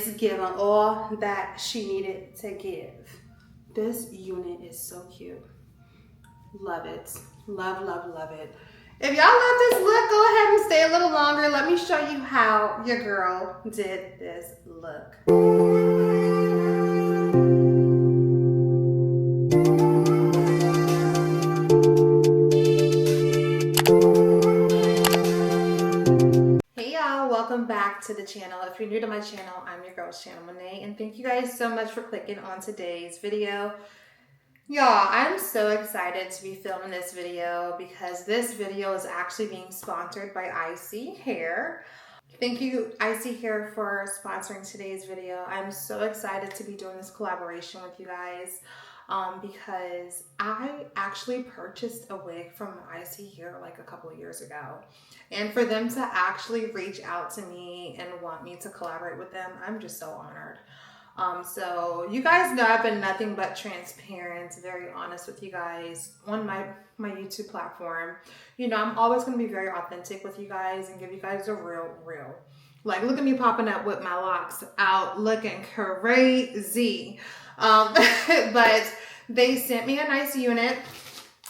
Giving all that she needed to give. This unit is so cute. Love it. Love, love, love it. If y'all love this look, go ahead and stay a little longer. Let me show you how your girl did this look. Welcome back to the channel. If you're new to my channel, I'm your girl ShannonMone't, and thank you guys so much for clicking on today's video. Y'all, I'm so excited to be filming this video because this video is actually being sponsored by ISEE Hair. Thank you, ISEE Hair, for sponsoring today's video. I'm so excited to be doing this collaboration with you guys because I actually purchased a wig from ISEE Hair like a couple of years ago. And for them to actually reach out to me and want me to collaborate with them, I'm just so honored. So you guys know I've been nothing but transparent, very honest with you guys on my YouTube platform. You know, I'm always going to be very authentic with you guys and give you guys a real. Like, look at me popping up with my locks out looking crazy. But they sent me a nice unit.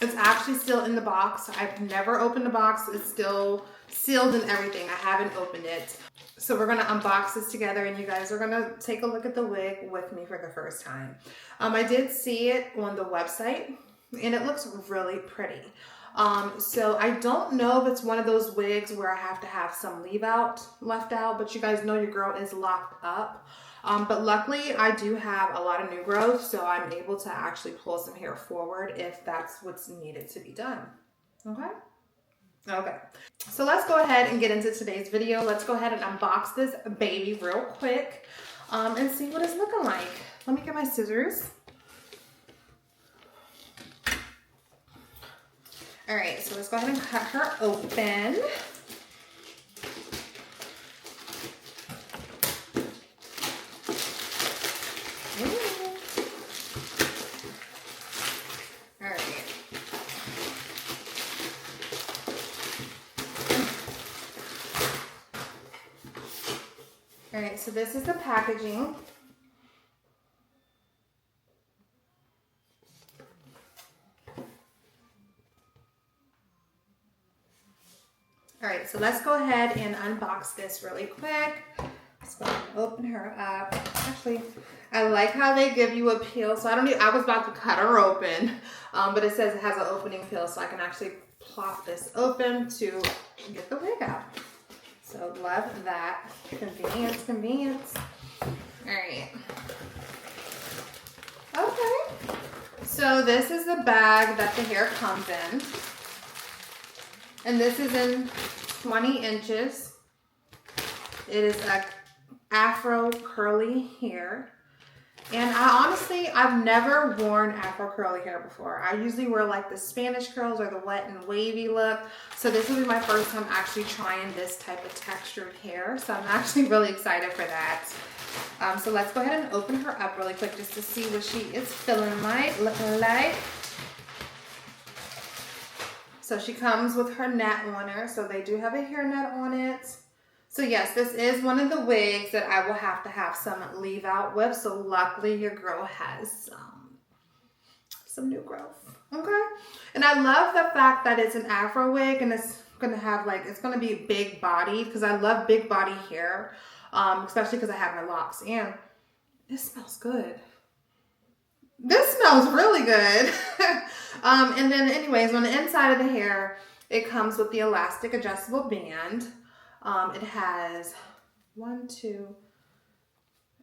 It's actually still in the box. I've never opened the box. It's still sealed and everything. I haven't opened it. So we're going to unbox this together and you guys are going to take a look at the wig with me for the first time. I did see it on the website and it looks really pretty. So I don't know if it's one of those wigs where I have to have some left out, but you guys know your girl is locked up. But luckily I do have a lot of new growth, so I'm able to actually pull some hair forward if that's what's needed to be done. Okay, so let's go ahead and get into today's video. Let's go ahead and unbox this baby real quick and see what it's looking like. Let me get my scissors. All right, so let's go ahead and cut her open. All right, so this is the packaging. All right, so let's go ahead and unbox this really quick. Let's go ahead and open her up. Actually, I like how they give you a peel. So I was about to cut her open, but it says it has an opening peel, so I can actually plop this open to get the wig out. So love that. Convenience. All right. Okay. So this is the bag that the hair comes in. And this is in 20 inches. It is a afro curly hair. And I've never worn afro curly hair before. I usually wear like the Spanish curls or the wet and wavy look. So this will be my first time actually trying this type of textured hair. So I'm actually really excited for that. So let's go ahead and open her up really quick just to see what she is looking like. So she comes with her net on her. So they do have a hair net on it. So yes, this is one of the wigs that I will have to have some leave out with. So luckily your girl has some new growth. Okay. And I love the fact that it's an afro wig and it's going to have it's going to be big body because I love big body hair, especially because I have my locks. And this smells good. This smells really good. And then anyways, on the inside of the hair, it comes with the elastic adjustable band. It has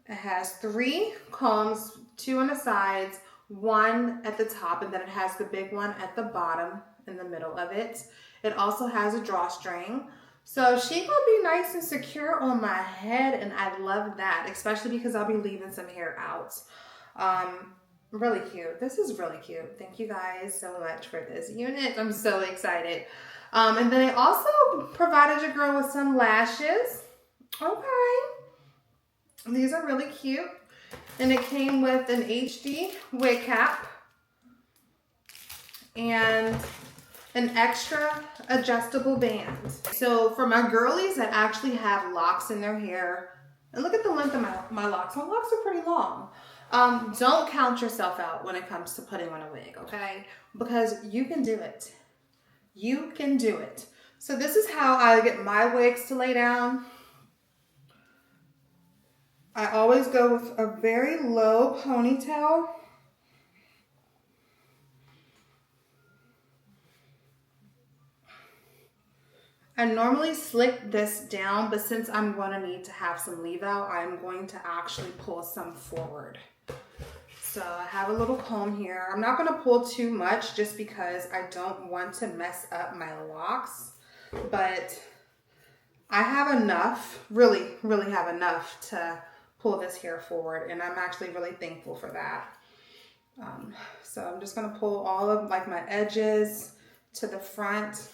it has 3 combs, 2 on the sides, 1 at the top, and then it has the big one at the bottom in the middle of it. It also has a drawstring. So she gonna be nice and secure on my head, and I love that, especially because I'll be leaving some hair out. Really cute. This is really cute. Thank you guys so much for this unit. I'm so excited. And then I also provided your girl with some lashes. Okay. These are really cute. And it came with an HD wig cap and an extra adjustable band. So for my girlies that actually have locks in their hair, And look at the length of my locks. My locks are pretty long. Don't count yourself out when it comes to putting on a wig, okay? Because you can do it. You can do it. So this is how I get my wigs to lay down. I always go with a very low ponytail. I normally slick this down, but since I'm going to need to have some leave out, I'm going to actually pull some forward. So I have a little comb here. I'm not going to pull too much just because I don't want to mess up my locks, but I have enough, really have enough to pull this hair forward, and I'm actually really thankful for that. So I'm just going to pull all of like my edges to the front.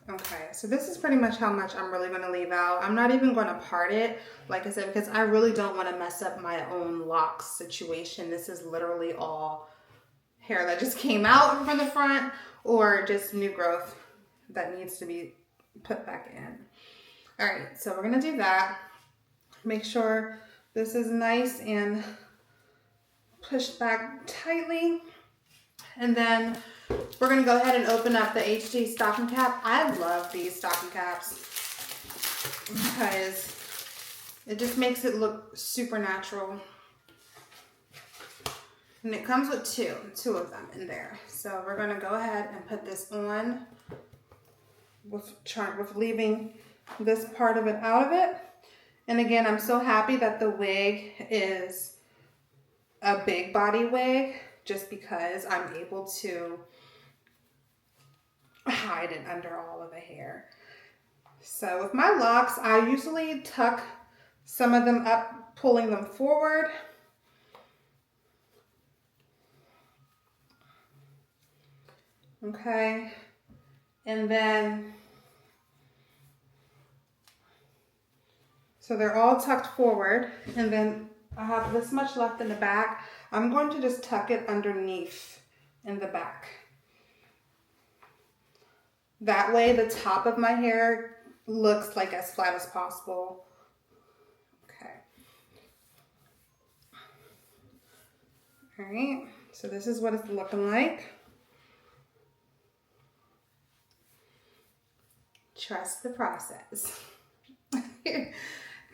Okay, so this is pretty much how much I'm really going to leave out. I'm not even going to part it, like I said, because I really don't want to mess up my own locks situation. This is literally all hair that just came out from the front or just new growth that needs to be put back in. All right, so we're going to do that. Make sure this is nice and pushed back tightly. And then we're going to go ahead and open up the HD stocking cap. I love these stocking caps because it just makes it look super natural. And it comes with two of them in there. So we're going to go ahead and put this on with leaving this part of it out of it. And again, I'm so happy that the wig is a big body wig, just because I'm able to hide it under all of the hair. So with my locks, I usually tuck some of them up, pulling them forward. Okay, and then, so they're all tucked forward, and then I have this much left in the back. I'm going to just tuck it underneath in the back. That way the top of my hair looks like as flat as possible. Okay. All right, so this is what it's looking like. Trust the process.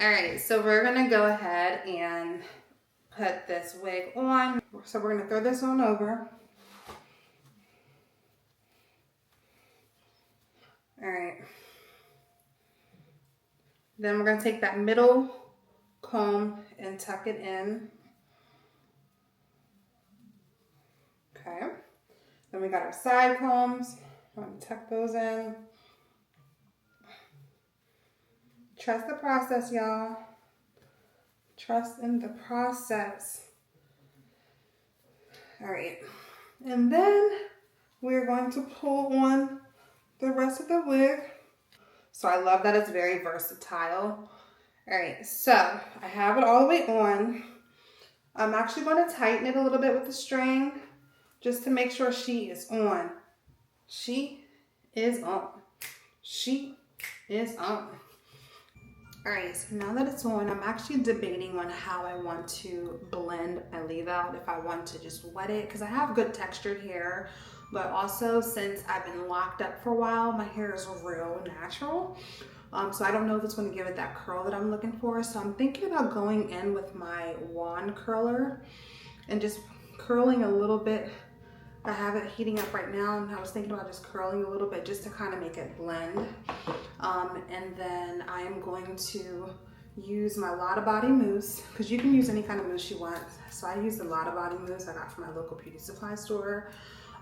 All right, so we're gonna go ahead and put this wig on. So we're gonna throw this on over. All right. Then we're gonna take that middle comb and tuck it in. Okay. Then we got our side combs. I'm gonna tuck those in. Trust the process, y'all. Trust in the process. All right. And then we're going to pull on the rest of the wig. So I love that it's very versatile. All right, so I have it all the way on. I'm actually going to tighten it a little bit with the string just to make sure she is on. She is on. She is on. All right, so now that it's on, I'm actually debating on how I want to blend my leave out, if I want to just wet it, because I have good textured hair, but also since I've been locked up for a while, my hair is real natural. So I don't know if it's going to give it that curl that I'm looking for. So I'm thinking about going in with my wand curler and just curling a little bit. I have it heating up right now, and I was thinking about just curling a little bit just to kind of make it blend. And then I am going to use my Lotta Body mousse, because you can use any kind of mousse you want. So I use the Lotta Body mousse I got from my local beauty supply store.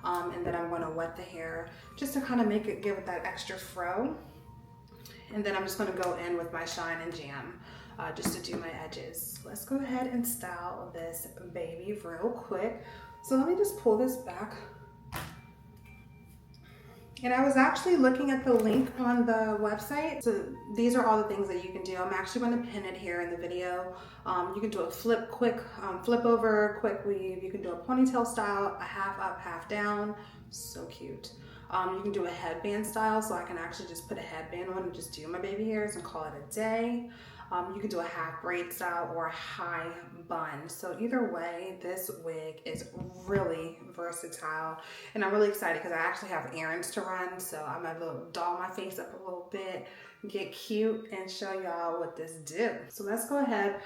And then I'm going to wet the hair just to kind of make it, give it that extra fro. And then I'm just going to go in with my Shine and Jam just to do my edges. Let's go ahead and style this baby real quick. So let me just pull this back. And I was actually looking at the link on the website. So these are all the things that you can do. I'm actually going to pin it here in the video. You can do a flip over, quick weave. You can do a ponytail style, a half up, half down. So cute. You can do a headband style, so I can actually just put a headband on and just do my baby hairs and call it a day. You can do a half braid style or a high bun. So either way, this wig is really versatile, and I'm really excited because I actually have errands to run. So I'm gonna doll my face up a little bit, get cute, and show y'all what this do. So let's go ahead.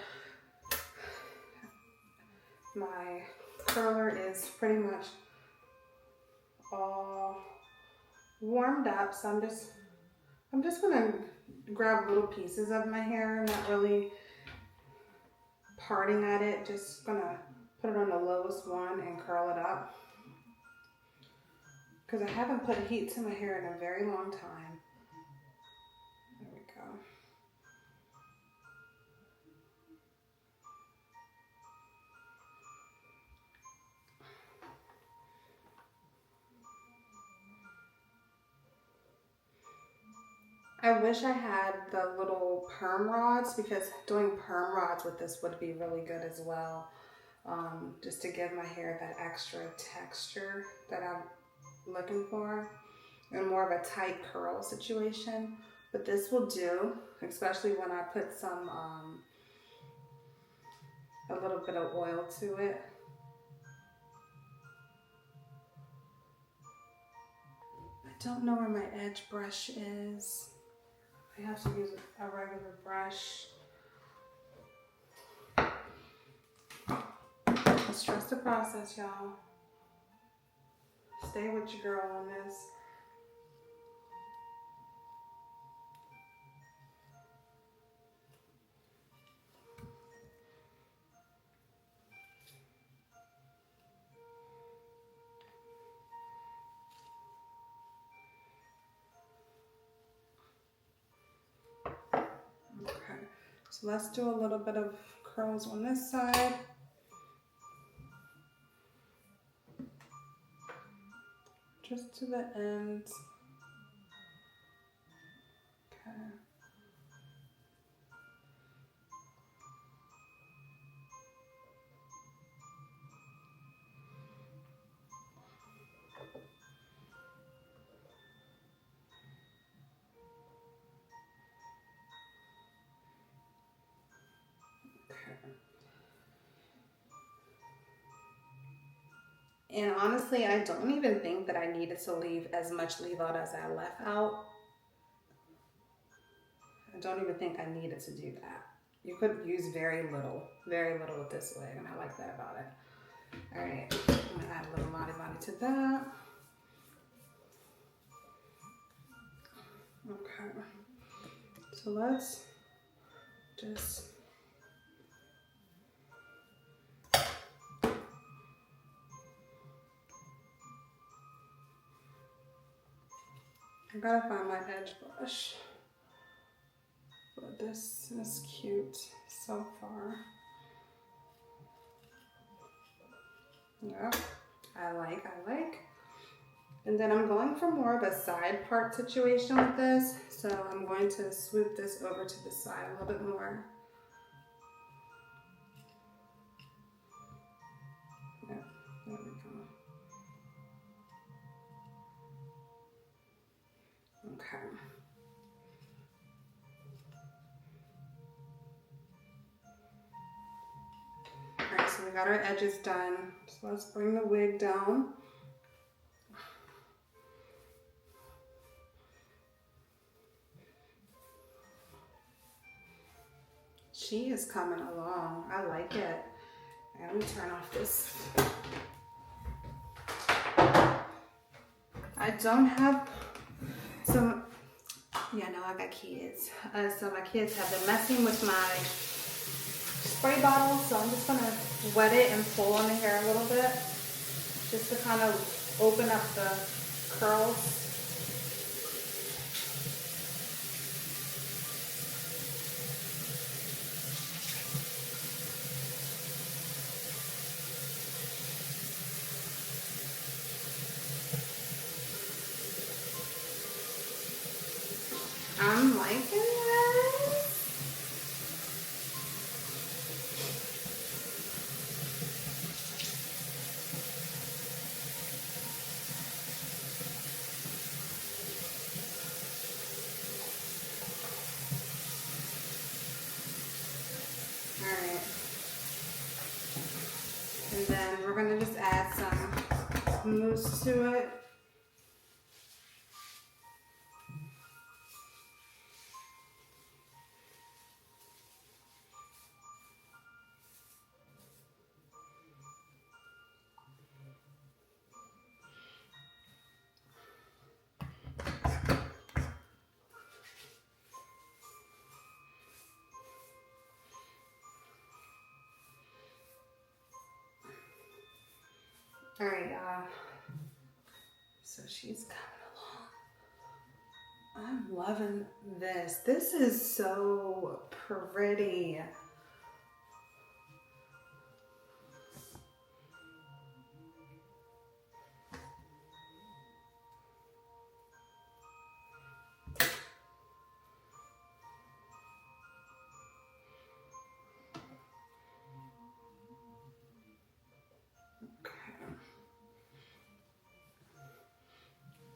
My curler is pretty much all warmed up, so I'm just gonna grab little pieces of my hair, not really parting at it, just gonna put it on the lowest one and curl it up because I haven't put heat to my hair in a very long time. There we go. I wish I had the little perm rods, because doing perm rods with this would be really good as well. Just to give my hair that extra texture that I'm looking for, and more of a tight curl situation. But this will do, especially when I put some, a little bit of oil to it. I don't know where my edge brush is. I have to use a regular brush. Let's trust the process, y'all. Stay with your girl on this. Okay, so let's do a little bit of curls on this side. Just to the ends. Okay. And honestly, I don't even think that I needed to leave as much leave out as I left out. I don't even think I needed to do that. You could use very little with this wig, and I like that about it. All right, I'm gonna add a little Lottie Lottie to that. Okay, so let's just I gotta find my edge brush, but this is cute so far. Yeah, I like. And then I'm going for more of a side part situation with this, so I'm going to swoop this over to the side a little bit more. Yeah, there we go. Okay. All right, so we got our edges done. So let's bring the wig down. She is coming along. I like it. All right, let me turn off this. I don't have some, yeah, no, I got kids. So my kids have been messing with my spray bottle, so I'm just gonna wet it and pull on the hair a little bit, just to kind of open up the curls. I'm liking this. close to it. All right, so she's coming along. I'm loving this. This is so pretty.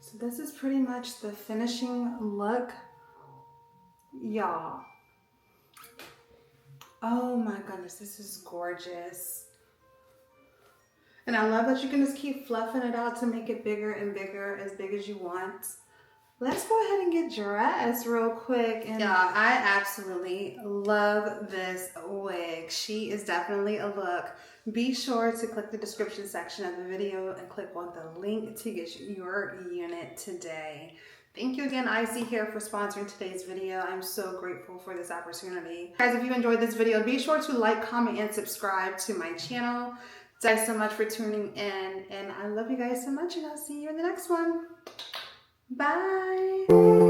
So this is pretty much the finishing look, y'all. Oh my goodness, this is gorgeous. And I love that you can just keep fluffing it out to make it bigger and bigger, as big as you want. Let's go ahead and get dressed real quick. And yeah, I absolutely love this wig. She is definitely a look. Be sure to click the description section of the video and click on the link to get your unit today. Thank you again, ISEE here, for sponsoring today's video. I'm so grateful for this opportunity. Guys, if you enjoyed this video, be sure to like, comment, and subscribe to my channel. Thanks so much for tuning in, and I love you guys so much, and I'll see you in the next one. Bye.